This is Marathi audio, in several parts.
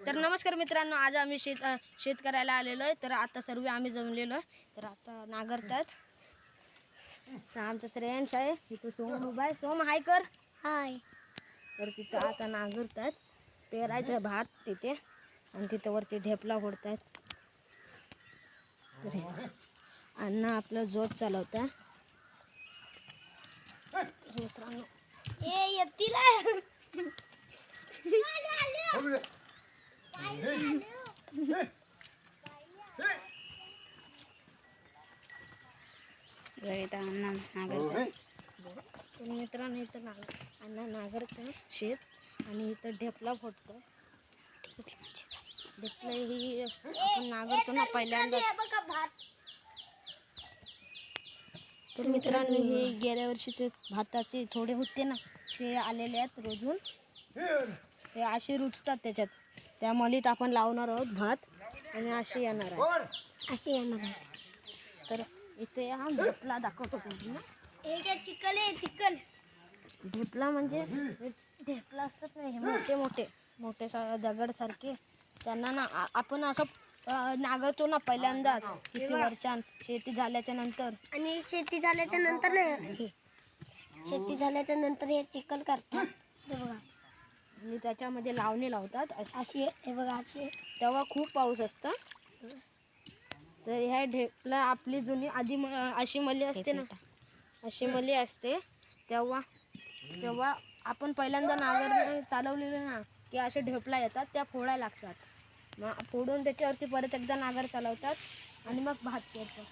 तर नमस्कार मित्रांनो, आज आम्ही शेत करायला आलेलो आहे. तर आता सर्व आम्ही जमलेलो आहे. तर आता नांगरतात. तर आमचा श्रेयांश आहे तिथं, सोम उभा आहे. सोम हाय कर. हाय. तर तिथं आता नांगरतात. पेरायचं भात तिथे, आणि तिथं वरती ढेपला फोडतात. अण्णा आपलं जोत चालवता. मित्रांनो येतील मित्रांनो इथं अण्णा नांगरतं शेत, आणि इथं ढेपला फोडतं. ढेपला ही आपण नांगरतो ना पहिल्यांदा. तर मित्रांनो, हे गेल्या वर्षीचे भाताचे थोडे होते ना, ते आलेले आहेत रोजून. ते असे रुजतात त्याच्यात. त्या मलीत आपण लावणार आहोत भात, आणि असे येणार आहे. तर इथे हा ढेपला दाखवतो तुम्हाला. चिकल आहे, चिकल. ढेपला म्हणजे ढेपला असतात ना, हे मोठे मोठे मोठे दगड सारखे. त्यांना ना आपण असं नांगरतो ना पहिल्यांदाच, किती वर्षां शेती झाल्याच्या नंतर. आणि शेती झाल्याच्या नंतर नाही, शेती झाल्याच्या नंतर हे चिकल करतात. बघा, आणि त्याच्यामध्ये लावणी लावतात अशी. हे बघा अशी. तेव्हा खूप पाऊस असतं. तर ह्या ढेपला आपली जुनी आधी अशी मली असते ना, अशी मली असते. तेव्हा आपण पहिल्यांदा नांगर चालवलेलं ना, की असे ढेपला येतात, त्या फोडायला लागतात. मग फोडून त्याच्यावरती परत एकदा नांगर चालवतात, आणि मग भात पेरतात.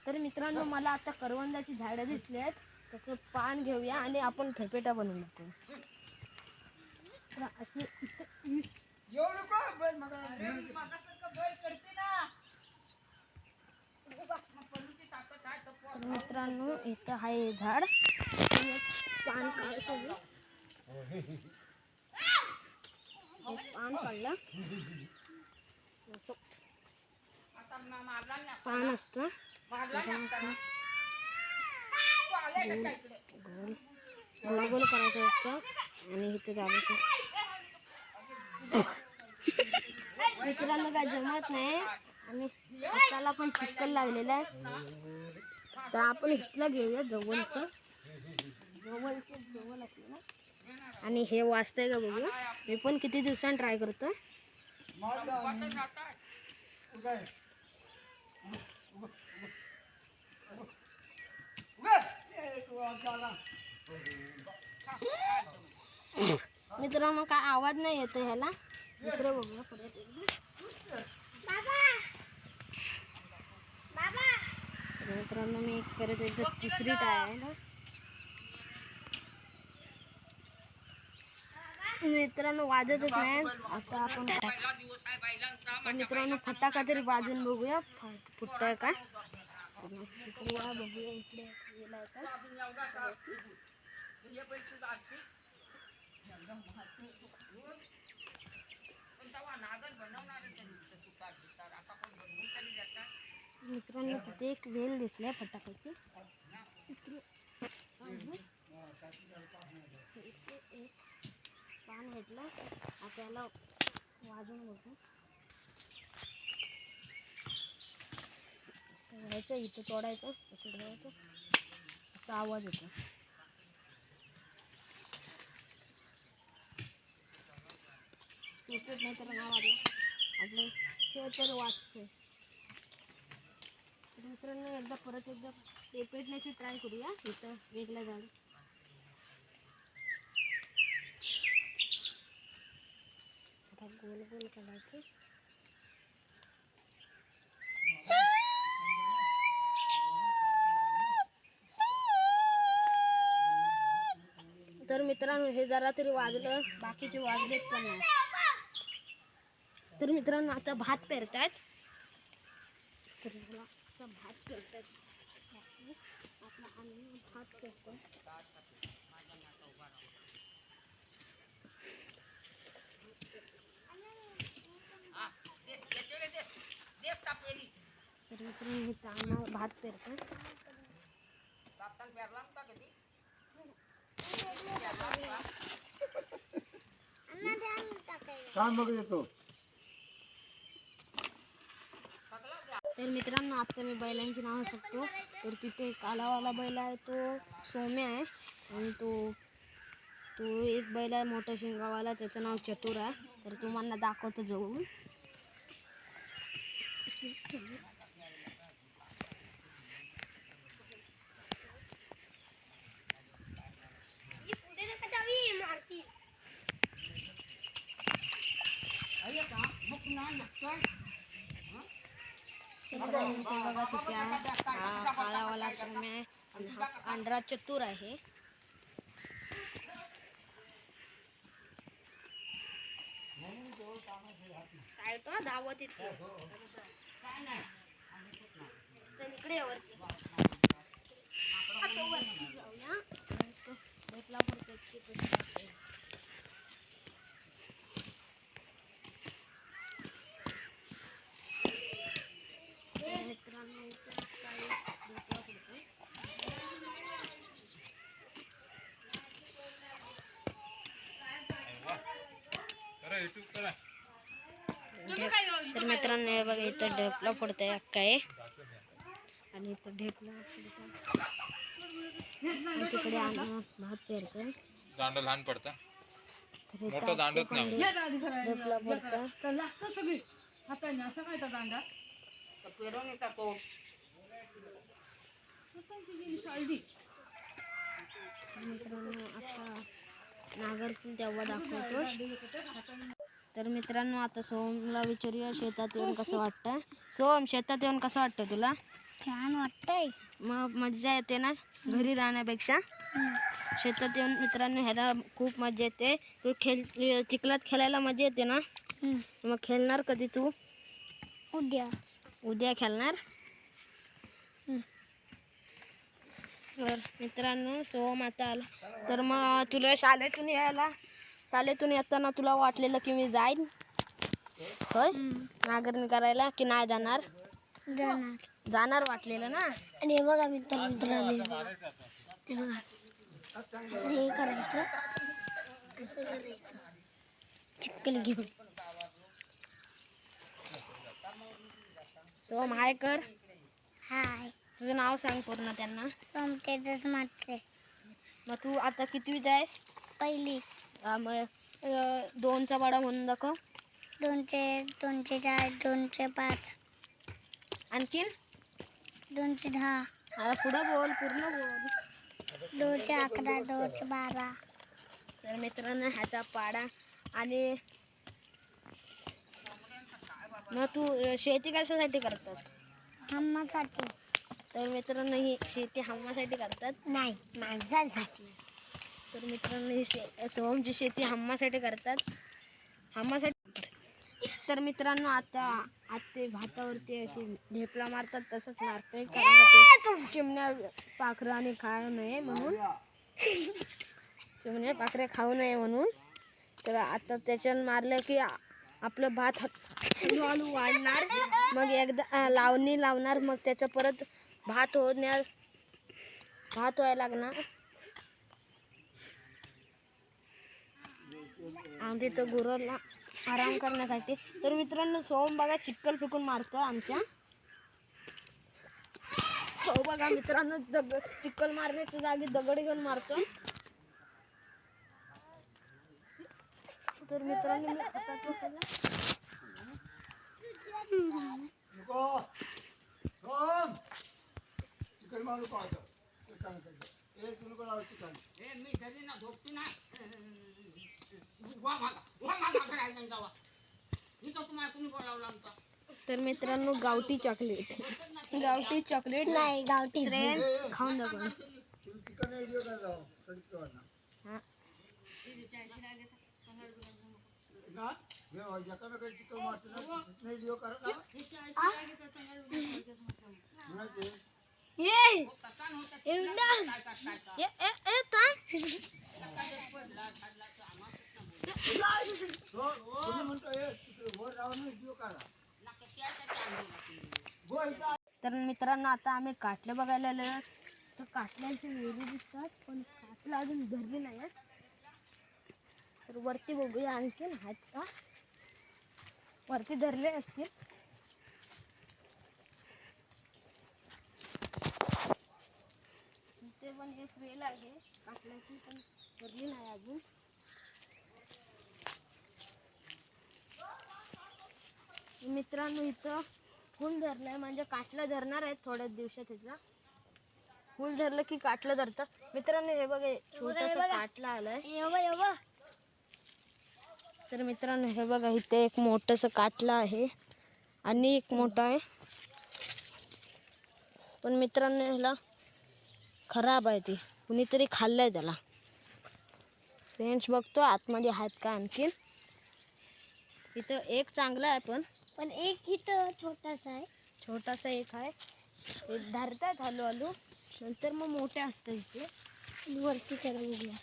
तर मित्रांनो, मला आता करवंदाची झाडं दिसली आहेत. त्याचं पान घेऊया आणि आपण फेपेटा बनवून टाकू. अशी मित्रांनो, इथं आहे झाड. पान काढतो, पान काढलं. पान असतं गोल गोल करायचं असतं, आणि इथं जायचं. मित्रांनो, काय जमत नाही, आणि हाताला पण चिकल लागलेला आहे. तर आपण इथलं घेऊया जवळचं, जवळ असलं ना. आणि हे वाचतंय का बघू. मी पण किती दिवसांनी ट्राय करतो. मित्रांनो, काय आवाज नाही येतो ह्याला. दुसरं बघूया परत एकदा. मित्रांनो, मी परत एकदा तिसरी टाय आहे ना. मित्रांनो, वाजतच नाही. आता आपण मित्रांनो फटाका तरी वाजून बघूया, फुटतोय का. बघूया इकडे गेलाय का. मित्रांनो, तिथे एक वेल दिसलाय फटाक्याची. एक पान भेटलं, आपल्याला वाजून बघू. घ्यायचं, इथं तोडायचं, असं ठेवायचं, असा आवाज येतो. पेपेट नाही तर नाव आपलं हे तर वाचते. मित्रांनो, परत एकदा पेपेटण्याची ट्राय करूया. इथं वेगळं झाड. गोल गोल करायचं. तर मित्रांनो, हे जरा तरी वाजलं, बाकीचे वाजलेत पण नाही. तर मित्रांनो, आता भात पेरतात. तर मला आता भात पेरतात. आपला अन्न भात पेरतो. तर मित्रांनो, हे तांदूळ भात पेरतात. तर मित्रांनो आता मी बैलांची नावं सांगतो. तर तिथे कालावाला बैल आहे तो सोम्या आहे आणि तो एक बैल आहे मोठा शिंगावाला त्याचं नाव चतुर आहे. तर तुम्हाला दाखवतो जवळून. ते बघा तिथे हा काळावाला सोम्या आहे आणि हा पांढरा चतुर आहे. साईड धावत येते. चल इकडे ये वरती. आता वरती जाऊया. भेटला मित्रांनो तर मित्रांनो हे बघा इथं ढेपला पडतंय काय आणि इथं ढेपला तिकडे भात पेरतोय. दांड लहान पडतं मोठं दांडत नाही ढेपला पडतं. मित्रांनो आता नागरतील तेव्हा दाखवतो. तर मित्रांनो आता सोमला विचारूया शेतात येऊन कसं वाटतंय. सोम शेतात येऊन कसं वाटतं तुला? छान वाटतंय. मग मजा येते ना घरी राहण्यापेक्षा. शेतात येऊन मित्रांनो ह्याला खूप मजा येते. तू चिखलात खेळायला मजा येते ना. मग खेळणार कधी तू? उद्या खेळणार. तर मित्रांनो सोम आता आला. तर मग तुला शाळेतून येताना तुला वाटलेलं की मी जाईन होय नांगरणी करायला की नाही जाणार? जाणार वाटलेलं ना. आणि हे बघा मित्रांनो हे बघा असं हे करायचं, असं करायचं चिखल घेऊन. सोम हाय कर. हाय. तुझं नाव सांग पूर्ण त्यांना. सोमतेजस मात्रे. मग तू आता कितवीत आहेस? पहिली. मग 2चा पाढा म्हणून दाखव. 2 2 4 2 5 आणखीन 2 10. आता पुढं बोल पूर्ण बोल. 2 11 2 12. तर मित्रांनो ह्याचा पाढा. आणि मग तू शेती कशासाठी करतात? हम्मासाठी. तर मित्रांनो ही शेती हम्मासाठी करतात. नाही माणसांसाठी. तर मित्रांनो ही सोमची शेती हम्मासाठी करतात. हम्मासाठी. तर मित्रांनो आता ते भातावरती अशी ढेपला मारतात तसंच मारतोय कारण चिमण्या पाखरं आणि खाऊ नये म्हणून. चिमण्या पाखरे खाऊ नये म्हणून. तर आता त्याच्यानं मारलं की आपलं भात हळूहळू वाढणार. मग एकदा लावणी लावणार. मग त्याचं परत भात व्हायला लागणार. आणि तिथं गुरांना आराम करण्यासाठी. तर मित्रांनो सोम बघा चिखल फेकून मारतो आमच्या. हो बघा मित्रांनो चिखल मारण्याच्या जागी दगड घेऊन मारतो. तर मित्रांनो मी आता तो तर मित्रांनो गावठी चॉकलेट नाही गावठी फ्रेंड्स खाऊन दाखव. तर मित्रांनो आता आम्ही काटले बघायला आलो. तर काटल्यांची वेली दिसतात पण काटलं अजून धरली नाही. तर वरती बघूया आणखीन आहेत का, वरती धरले असतील. इथे पण एक वेल आहे काटल्याची, पण धरली नाही अजून. मित्रांनो इथं फुल धरलंय, म्हणजे काटला धरणार आहे थोड्याच दिवसात. ह्याचा फुल धरलं की काटलं धरतं. मित्रांनो हे बघा छोटासा काटला आलाय. तर मित्रांनो हे बघा इथे एक मोठंसं काटला आहे आणि एक मोठा आहे, पण मित्रांनो ह्याला खराब आहे, ती कुणीतरी खाल्लंय त्याला. फ्रेंड्स बघतो आतमध्ये आहेत का आणखीन. इथं एक चांगला आहे, पण एक इथं छोटासा एक आहे. ते धरतात हळूहळू, नंतर मग मोठे असतं इथे. वरती चला बघूया.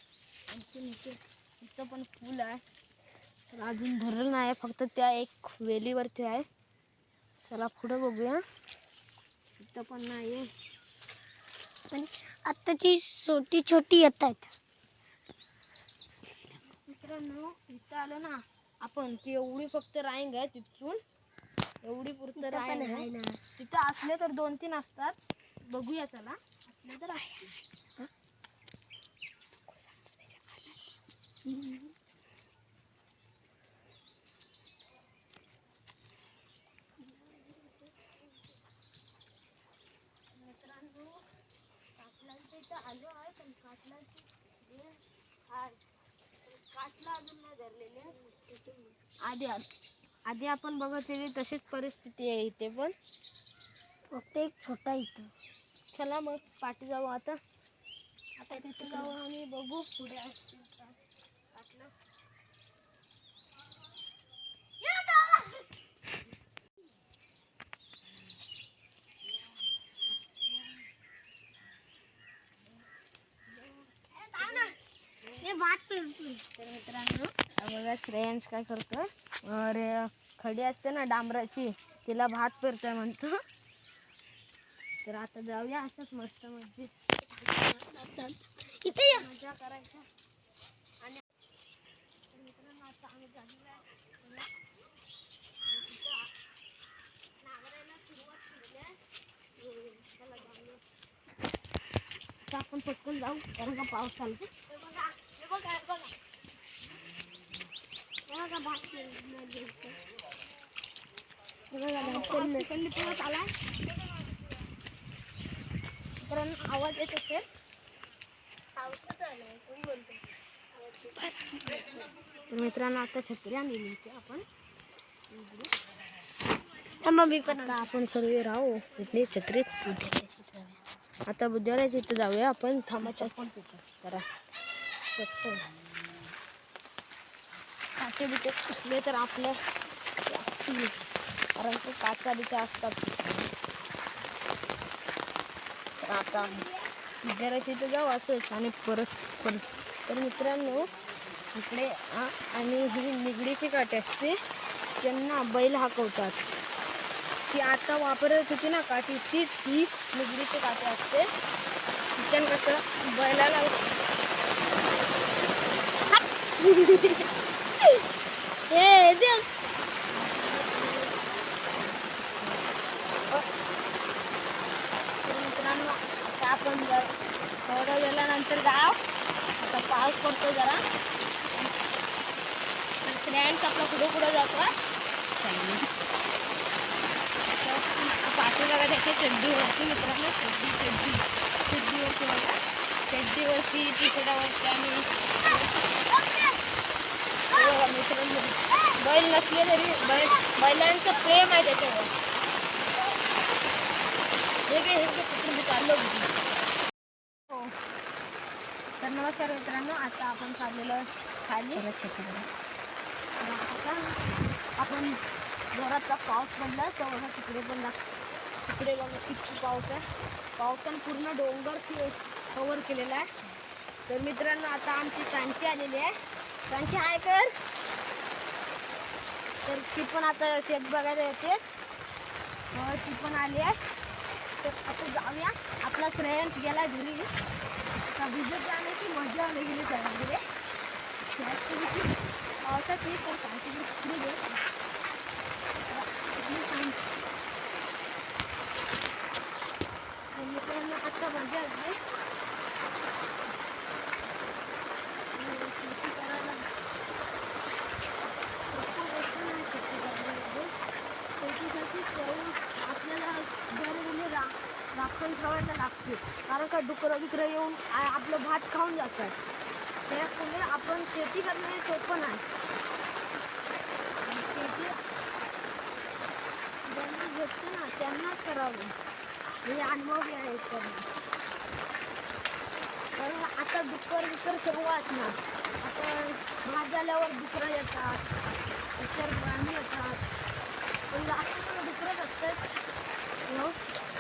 आणखीन इथं पण फुल आहे, तर अजून धरलं नाही, फक्त त्या एक वेलीवरती आहे. चला पुढं बघूया. इथं पण नाही आहे, पण आत्ताची छोटी येत आहेत. मित्रांनो इथं आलो ना आपण की एवढी फक्त रांग आहे, तिथून एवढी पुरतं रांग आहे ना. तिथं असले तर 2-3 असतात, बघूया. चला असले तर आहे. मित्रांनो काटलांच्या इथं आलो आहे, पण काटलांची काटला अजून नाही धरलेले. आधी आपण बघत तशीच परिस्थिती आहे इथे पण, फक्त एक छोटा इथं. चला मग पाठी जाऊ. आता तिथे जाऊ आणि बघू पुढे असतील का काटलं. तर मित्रांनो बघा श्रेयांश काय करतोय, अरे खडी असते ना डांबराची, तिला भात पेरतोय म्हणतो. तर आता जाऊया असंच मस्त मस्जिद इथे मजा करायच्या. आणि मित्रांनो आता आम्ही नांगरायला सुरुवात केली आहे. चला जाऊया. आता आपण पटकन जाऊ, कारण का पाऊस चालतो. आवाज येत असेल, मित्रांनो आता छत्री आणलेली होती आपण. मम्मी पण आता आपण सर्व राहू इथली छत्रीत. आता बुद्धिवाल्याच्या इथं जाऊया आपण. थांबायचं जरा सत्तर काटे बिटे पुसले तर आपल्या, कारण ते काचा बिटे असतात. तर आता बुद्धिवाल्याच्या इथं जाऊ असंच आणि परत. तर मित्रांनो इकडे आणि ही निगडीची काठी असते, त्यांना बैल हाकवतात. ती आता वापरत होती ना काठी, तीच ही निगडीची काठी असते. तिच्यानं कसं बैलाला मित्रांनो आता आपण थोड्या वेळानंतर जाऊ. आता पाऊस पडतो जरा. श्रेयांश आपला पुढे जातो. पाठी बघा त्याच्या चड्डीवरती. मित्रांनो चड्डीवरती बघा, चड्डीवरती टी-शर्टावरती. आणि मित्रांनो बैल नसले तरी बैलांचं प्रेम आहे त्याच्यावर. हे कुठून चाललो. तर नमस्कार मित्रांनो, आता आपण चाललेलो खाली. आपण जोराचा पाऊस पडला तर बघा तिकडे बघा किती पाऊस आहे. पावसानं पूर्ण डोंगर कव्हर केलेला आहे. तर मित्रांनो आता आमची सांची आलेली आहे. सांची हाय कर. तर ती पण आता शेत बघायला येतेच, ती पण आली आहे. तर आता जाऊया. आपला श्रेयांश गेला घरी. आता भिजत जाण्याची मजा आली गेली सगळीकडे. पावसात नाही तर सांगते स्त्री दे मित्रांनो आता मजा आली शेती करायला शेतीसाठी आपल्याला घरी राखून ठेवायला लागते कारण का डुकरं बिकरं येऊन आपलं भात खाऊन जातात त्यामुळे आपण शेती करणं हे सोपं नाही शेती ज्यांना भेटते ना त्यांनाच करावं म्हणजे अनुभव आहे करणं कारण आता डुक्कर बिक्कर सर्व असणार आता भात झाल्यावर डुकरं येतात इतर प्राणी येतात पण जास्त डुकरंच असतात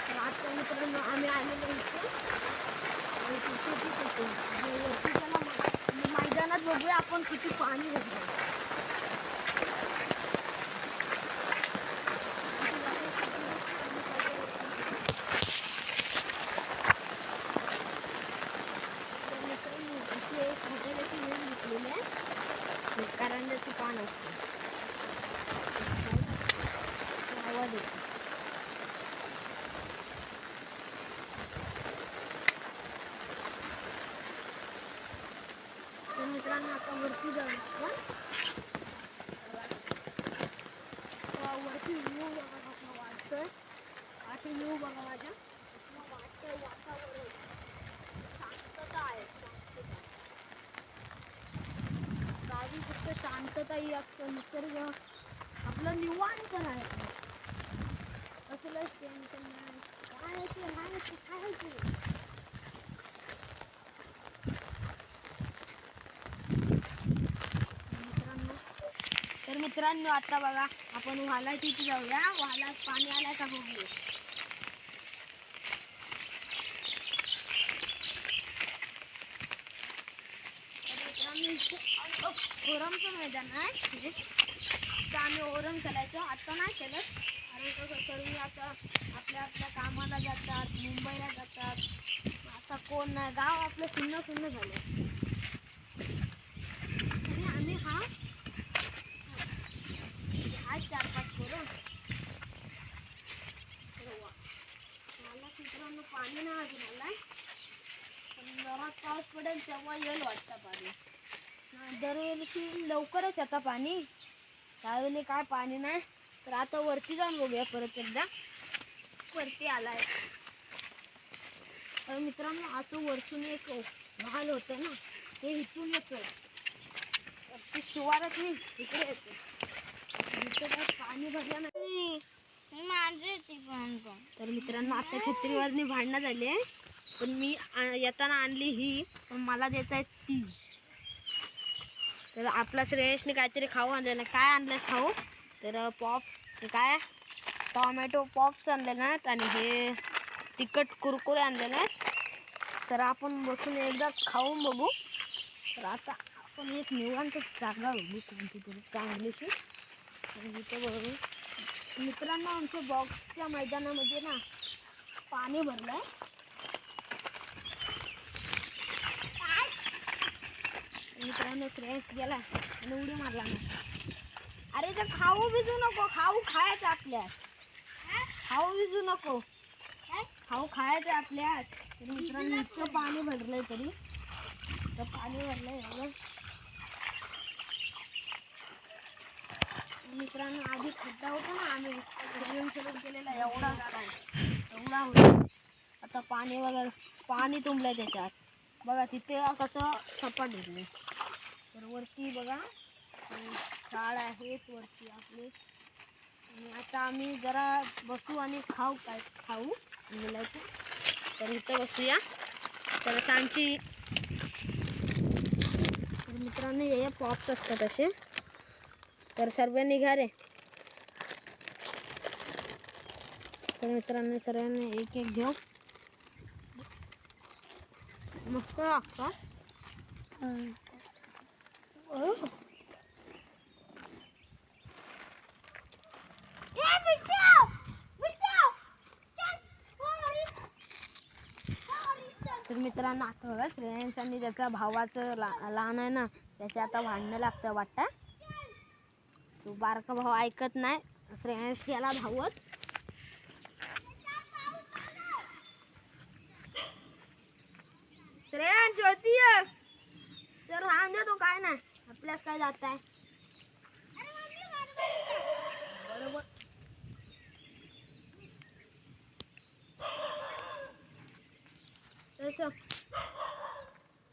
तर आता मित्रांनो आम्ही आलेलो इथे शेतीच होतो वरती त्याला मैदानात बघूया आपण किती पाणी भेटतो करंजाचं पान असतं आवाज येतो तर मित्रांनो आता वरती जाऊ आपण वरती व्ह्यू बघा आपलं वाटतंय आता व्ह्यू बघा माझ्या वाटतंय वातावरण शांतता आहे शांतता गावी फक्त शांतता ही असतं निसर्ग आपलं निवांत आहे असलंच टेन्शन नाही काय तर मित्रांनो आता बघा आपण वाला तिथे जाऊया वालात पाणी आलाय का बघूया ओरमचं मैदान आहे तर आम्ही ओरम खेळायचो आता नाही खेळत कारण कसं सर्व आता आपल्या कामाला जातात मुंबईला जातात आता कोण नाही गाव आपलं सुन्न सुन्न झालं आणि आम्ही हा 4-5 करू मला मित्रांनो पाणी नाही अजून आलाय पण जोरात पाऊस पडेल तेव्हा येईल वाटतं पाणी दरवेळी लवकरच येतं पाणी त्यावेळी काय पाणी नाही तर आता वरती जाऊन बघूया परत एकदा वरती आलाय तर मित्रांनो असं वरतून एक महाल होतं ना ते इथून येतं ते शिवारात नाही इकडे येतं इथं काय पाणी भरलं नाही तर मित्रांनो आता छत्रीवरनी भांडणं झाली आहे पण मी येताना आणली ही पण मला देत आहे ती तर आपला श्रेयसने काहीतरी खाऊ आणलेलं काय आणलंस खाऊ तर पॉप काय टॉमॅटो पॉप्स आणलेले आहेत आणि हे तिखट कुरकुरे आणलेले आहेत तर आपण बसून एकदा खाऊन बघू तर आता आपण एक निवांत जागा बघू कोणती तरी चांगलीशी आणि इथे बघू मित्रांनो आमच्या बॉक्सच्या मैदानामध्ये ना पाणी भरलं आहे मित्रांनो श्रेयस गेला आणि उडी मारला नाही अरे तर खाऊ भिजू नको खाऊ खायचं आपल्यात खाऊ भिजू नको खाऊ खायचं आपल्यात तर मित्रांनो इतकं पाणी भरलंय तरी तर पाणी भरलंय एवढं मित्रांनो आधी खड्डा होता ना आम्ही सलून केलेला एवढा झाला एवढा होता आता पाणी वगैरे पाणी तुंबलंय त्याच्यात बघा तिथे कसं सपाट भेटले तर वरती बघा झाड आहेत वरती आपले आणि आता आम्ही जरा बसू आणि खाऊ मुलाचं तर इथं बसूया तर सांची तर मित्रांनो हे पॉप्स असतात असे तर सर्व निघा रे तर मित्रांनो सर्वांनी एक एक घेऊ मस्त लागतं तर मित्रांनो आता बघा श्रेयांश आणि त्याच्या भावाचं लहान आहे ना त्याचे आता भांडणं लागतं वाटतं. तो बारका भाऊ ऐकत नाही. श्रेयांश गेला धावत. श्रेयांश होती सर राहून दे तो काय नाही आपल्यास काय जात आहे. बरोबर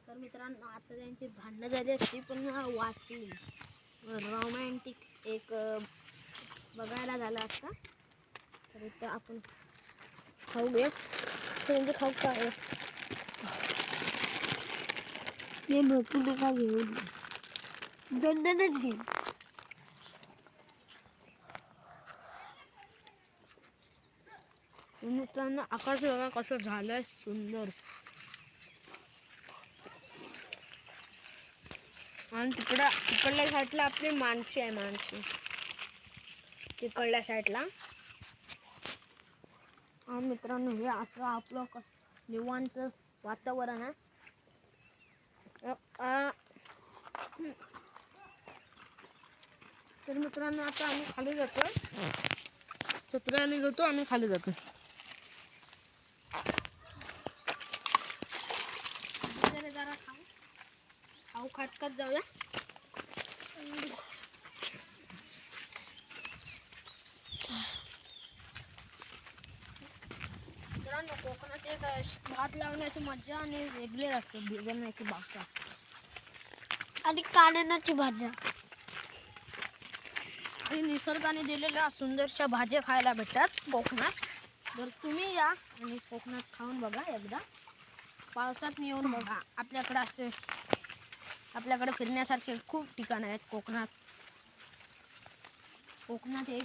तर मित्रांनो आता त्यांची भांडणं झाली असती पण वाचली रोमॅन्टिक एक बघायला झाला असता. तर इथं आपण खाऊ घे म्हणजे खाऊ का मी भरपूर नका घेऊन दोनच घे. मित्रांनो आकाश बघा कसं झालंय सुंदर. आणि तिकडल्या साईडला आपली माणसे आहे माणसे तिकडल्या साईडला. आणि मित्रांनो हे असं आपलं निवांत वातावरण आहे. तर मित्रांनो आता आम्ही खाली जातो छत्र्याने घेतो आणि खाली जातो. जरा खाऊ खात जाऊया. मित्रांनो कोकणात एक भात लावण्याची मजा आणि वेगळी असते भिजवण्याची भाषा आणि काढण्याची भाज्या आणि निसर्गाने दिलेल्या सुंदरशा भाज्या खायला भेटतात कोकणात. जर तुम्ही या आणि कोकणात खाऊन बघा एकदा. पावसात येऊन बघा. आपल्याकडे फिरण्यासारखे खूप ठिकाण आहेत कोकणात. कोकणात एक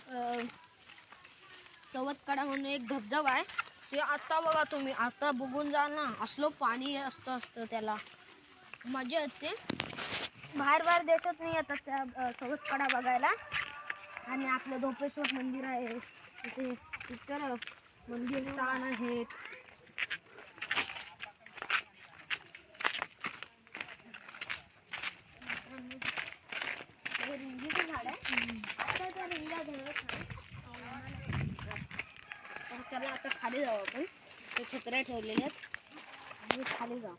सवतकडा म्हणून एक धबधबा आहे. ते आता बघा तुम्ही आता बघून जाल ना असलं पाणी असतं त्याला मजा येते. बाहेर देशात नाही येतात त्या सवतकडा बघायला. आणि आपलं धोपेश्वर मंदिर आहे तिथे इतर मंदिर छान आहेत. रिंगीचं झाड आहे आता त्या रिंगा तर चला आता खाली जाऊ आपण. ते छत्र्या ठेवलेल्या आहेत आणि खाली जाऊ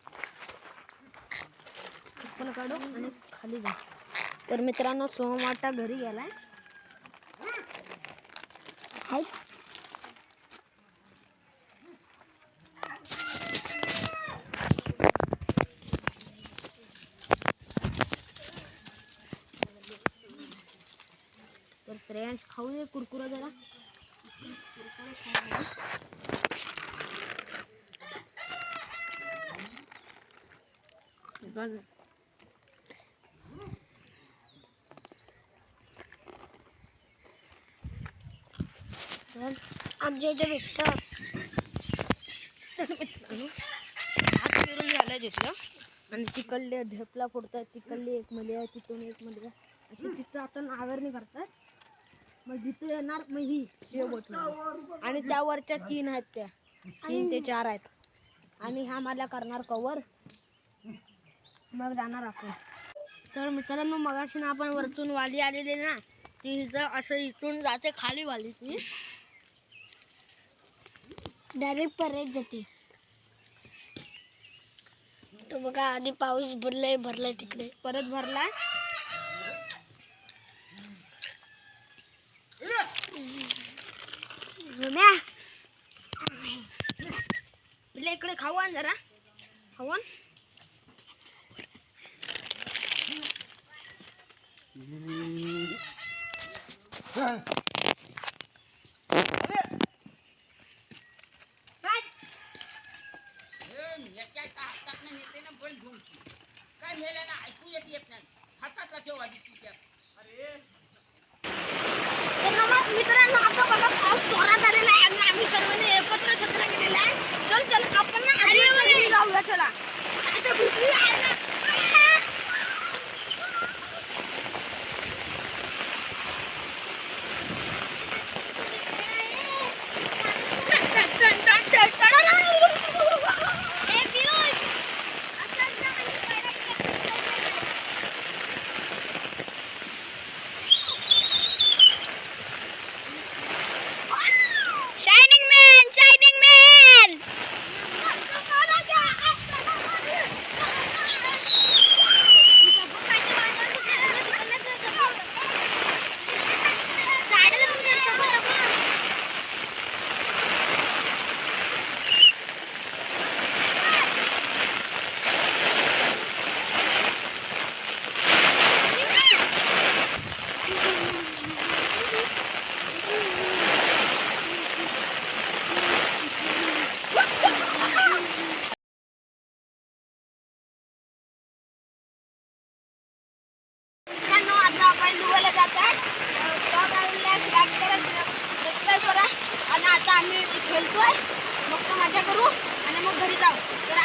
चप्पल काढू आणि खाली जाऊ. तर मित्रांनो सोमवारचा घरी गेलाय. हाय तर श्रेयांश खाऊया कुरकुरा जरा. आमच्या इथे भेटतं. तर मित्रांनो हात फिरून झालं तिथलं आणि तिकडले ढेपला फोडतात. तिकडली एक मली आहे तिथून एक मली आहे अशी तिथं आता नांगरणी करतात. मग जिथं येणार मग ही शेवट आणि त्यावरच्या 3 आहेत त्या 3 ते 4 आहेत. आणि ह्या मला करणार कवर मग जाणार आपण. तर मित्रांनो मगाशी ना आपण वरतून वाली आलेली ना ती हिचं असं इथून जाते खाली वाली ती डायरेक्ट परत जाते. तो बघा आधी पाऊस भरलाय तिकडे परत भरलाय. आपल्या इकडे खाऊ जरा खाऊन मित्रांनो आता बघा पाऊस जोरात आलेला आहे आणि आम्ही सर्वांनी एकत्र छत्र केलेला आहे. चल आपण ना घरी जाऊया चला. आता भुकली आहे ना. बैल दुभायला जातात. ब्लॉग आवडल्यास लाईक करा, सबस्क्राईब करा. आणि आता आम्ही खेळतोय, मस्त मजा करू आणि मग घरी जाऊ. तर